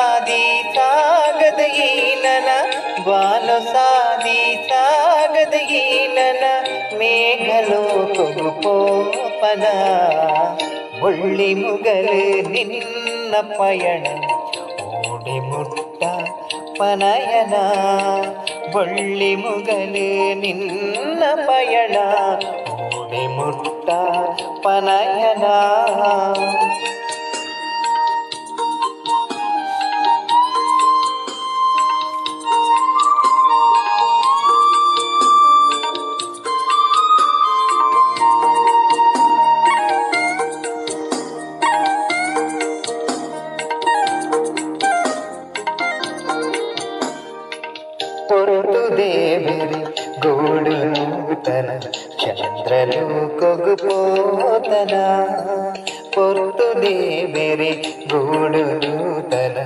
ಸಾದಿ ಸಾಗದ ಈನನ ಬಾನು ಸಾದಿ ಸಾಗದ ಈನನ ಮೇಘಲೋ ಕೊಗುಪೋಪನ ಮುಳ್ಳಿ ಮುಗಲು ನಿನ್ನ ಪಯಣ ಓಡಿ ಮುಟ್ಟ ಪನಯನ ಬಳ್ಳಿ ಮುಗಲು ನಿನ್ನ ಪಯಣ ಓಡಿ ಮುಟ್ಟ ಪನಯನ పొరుటు దేవరి గోడు నూతన చంద్రలు కొగుపోతన పొరుటు దేవరి గోడు నూతన